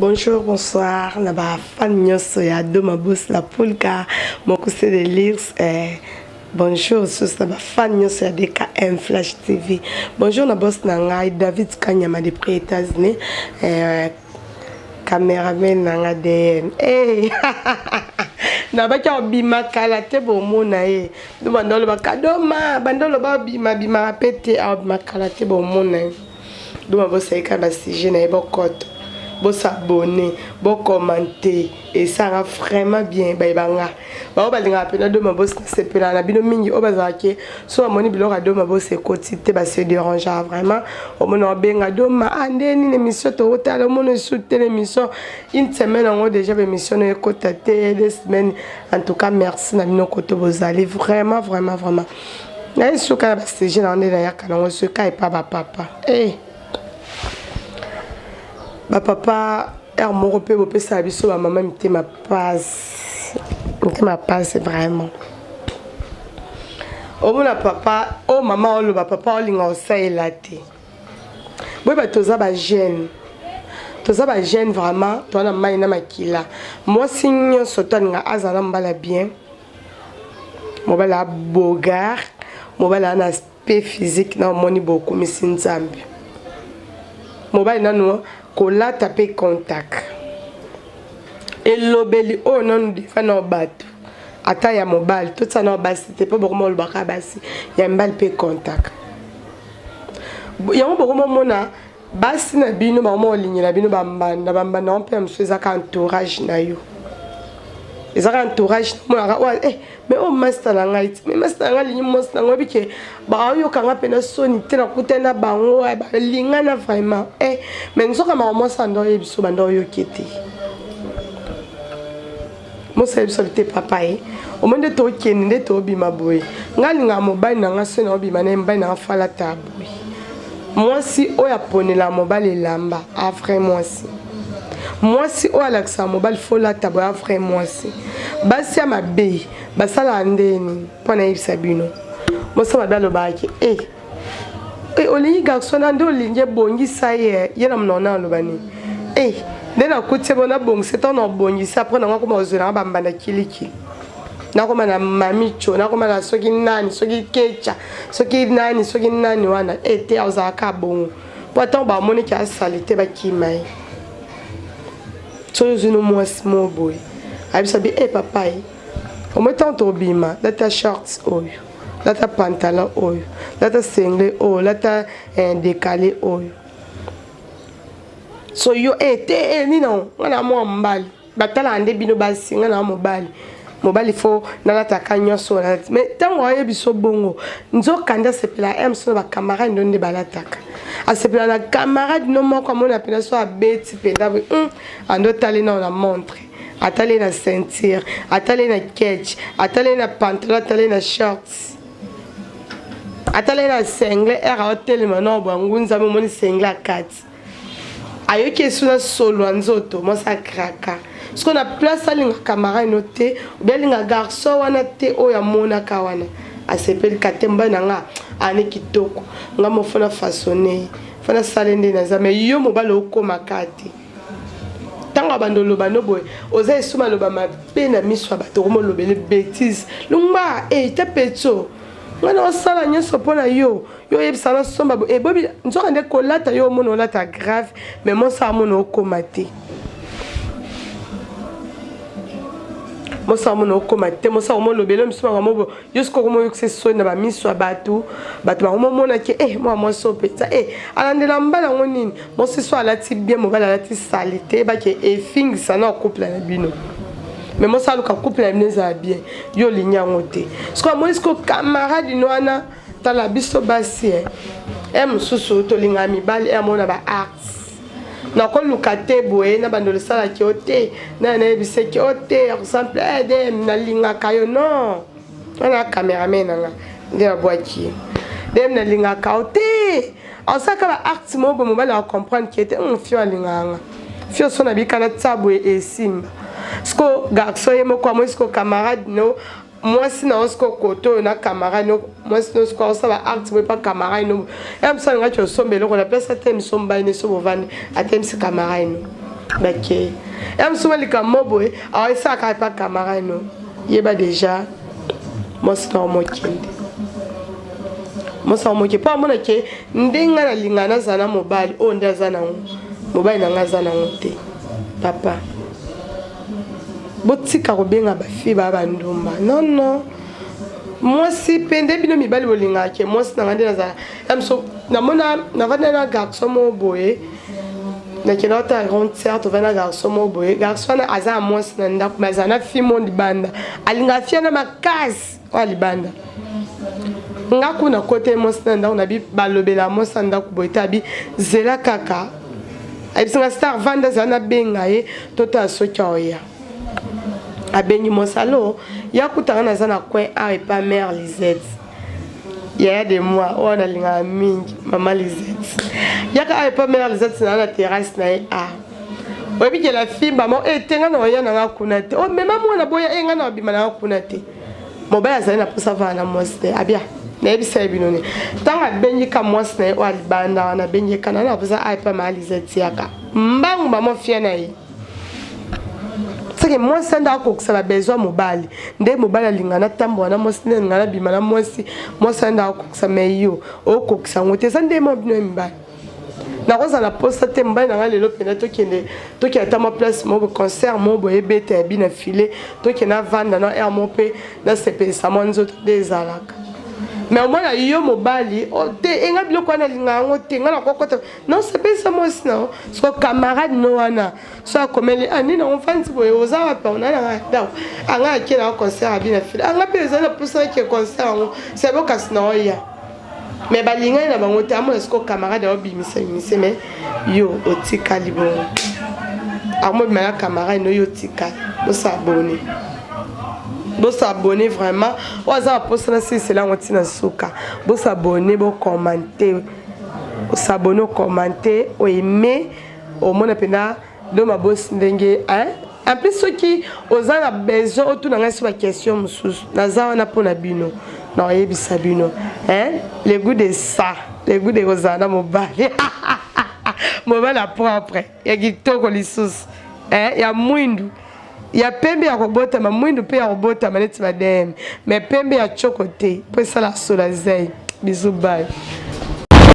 Bonjour, bonsoir. Naba fan nyoso ya doma boss la polka. Mon cousin de lire. Bonjour, sus naba fan nyoso ya DKM Flash TV. Bonjour na boss nanga David Kanyama de près États-Unis. Caméraman nanga DN. Hey. Naba kia bima kala te bo mona e. Du bandolo ba kadoma, bandolo ba bima pete a bima kala te bo mona. Du ma boss ka ba sujet na e bokoto. Bon s'abonner, bon commenter et ça va vraiment bien baibanga. Ba ba linga pena do ma boss c'est pela na bino mingi o bazake so amoni bilora do ma boss ekotite ba se dérange vraiment o mona benga do ma andeni l'émission to hôtel o mona soutenir l'émission une semaine on a déjà l'émission ekotate 2 semaines en tout cas merci na bino koto bozali vraiment na suka ba stage na ndela ya kana o suka e pa ba papa ba papa mon repère au pesa biso ba maman mité ma passe vraiment o mona papa o maman o lo ba papa o linga o sa elate boy ba toza ba jeune vraiment to na mai na makila moi signe soto nga azana mbala bien mobala bogar mobala na aspect physique na moni beaucoup misinzambi mobile nano kola taper contact et lobeli oh non defa na bato ata ya mobile tout ça na basi te pas beaucoup le baka basi ya mbal pe contact ya mo beaucoup mona basi na bino ba mo ligne na bino bamba on peut me faire ça entourage na yo ezaka entourage mona wa mais o master na ngai mais master na ligne mos na ngobi ke ba yo kanga pena soni te na kutena bango ba lingana vraiment mais nsoka ma mo sando yebiso bando yo kiti mo sa yebiso te papa o monde to keni nde to bima boy ngalinga mobile na nga sena obima na mbai na fala taboy moi si o ya ponela mobile lamba afre moi si o alaksa mobile fola tabo afre moi si basi ya mabe basala ndeni pona yebisa bino mosa madalo baki olingi garçon ando olingi bongisa ye na mnona lobani ndena kutie bona bongisa to na bongisa après na ngako mozela bambanda kiliki nakoma na mamicho nakoma na soki nani soki kecha soki nani wana te azaka bongo pourtant ba moni ki asalite ba kimai so yo no mwasi mo boy abisa bi papa au moins tant bima data shorts oyo data pantalon oyo data single oyo data décalé oyo so yo ni non ngana mo mbali batala ande bino basi ngana mobali fo na data kanyo so mais tango yebiso bongo nzokanda sepela so ba camarade ndonde balataka asepela na camarade no moko mona pena so abeti penda ando tali na montre atale na ceinture atale na catch atale na pantalon atale na shorts atale na single hotel mano bangunza moni single akati ayoki suna solo nzoto mosa kraka ce qu'on a place alinga camarade noté ou bien linga garçon wana te oya mona kawana asepeli katemba nanga ane kitoko ngamo fona façonner fona salende na zame yo mobalo okoma kati tanga bandolo banoboy oza esuma loba mabe na miso bato komo lobele bêtise lumba ta petso ngana osala nyoso pona yo yebisa na somba bobi nzoka nde kolata yo mono lata grave mais mon sa mono okomate mosa mono okomate mosa mono lobele misuma mobo yusko komo yokse so na ba miso bato ba mona ke moi so peta alandela mbala ngonini mo se so alati bien mo bala alati salite ba ke fing sana couple na bino mais moi ça le couple na bino za bien yo linya ngote sko mo isko camarade noana tala biso basi mususu to linga mibali mona ba arts na ko lukate boye na bandolo sala ki ote na ebise ki ote par exemple na linga kayo non na cameraman nga de la boîtier dem na linga ka ote osaka ba arts mo bo mobala comprendre ki était fio linga fio so na bikana tsabo simba sko garçon yemo kwa mo sko camarade no moi si na osko koto na camarade no moi si no sko ça va art mais pas camarade no ça nga tu sombelo ko la place atem somba ne so bovane atem si camarade no bake em souvent les camoboy alors ça ka pas camarade non yeba déjà moi c'est normal kende moi ça mo ke pas mon ke ndenga na lingana zana mobile o ndaza na mobile na ngaza na te papa botika ko benga ba fi ba bandumba non moi si pende bino mibali bolinga ke moi si na ngande na za em so na mona na vana na garçon mo boye na kina ta rontière to vana garçon mo boye garçon na aza moi si na ndako mazana fi mo libanda alinga fi na makasi wa libanda ngaku na côté mo si na ndako na bi balobela mo si na ndako boye tabi zela kaka abisinga star vanda zana benga ye tota sokia oya abengi mosalo yakutanga na zana coin a pas mère Lisette ya de moi on a linga mingi maman Lisette yaka a pas mère Lisette na la terrasse na a obi ke la fille maman tenga na oya na kunate o même moi na boya enga na bima na kunate mobile azali na posa vana moste abia na ebisa binone tanga bengi ka moste o alibanda na bengi kana na posa a pas mère Lisette yaka mbangu maman fia na yi que moi ça n'a pas besoin mobile ndé mobile lingana tambo na mosi ngana bima na mosi moi ça n'a pas meyo o ko ksa ngote ça ndé mo bino mba na koza na poste te mba na lelo pena to kende to ki ata ma place mo concert mo bo ebete bi na filer to ki na vanda na air mo pe na sepe sa monzo des alaka mais au moins la yo mobile o te enga biloko na linga ngote ngana kokota non c'est pas ça moi non so camarade no wana so akomeli ani na mfanzi boye ozawa pa ona na dawo anga akela concert abina fila anga pesa na pusa ke concert c'est bon kas na oya mais balinga na bango te amo esko camarade obimisa mise mais yo otika libo amo bima camarade no yo tika bo s'abonner bo s'abonner vraiment oza poster na si c'est là on tina suka bo s'abonner bo commenter bo s'abonner commenter o aimer au mona pena do ma boss ndenge hein en plus ceux qui oza na besoin autour na ngasi ba question mususu naza na pona bino na yebisa bino hein le goût de ça le goût de rozana mobile mobile propre ya kitoko lisusu hein ya mwindu ya pembe ya robota ma mwindu pe ya robota maneti madem mais pembe ya chocoté pour ça la sola zai bisous bye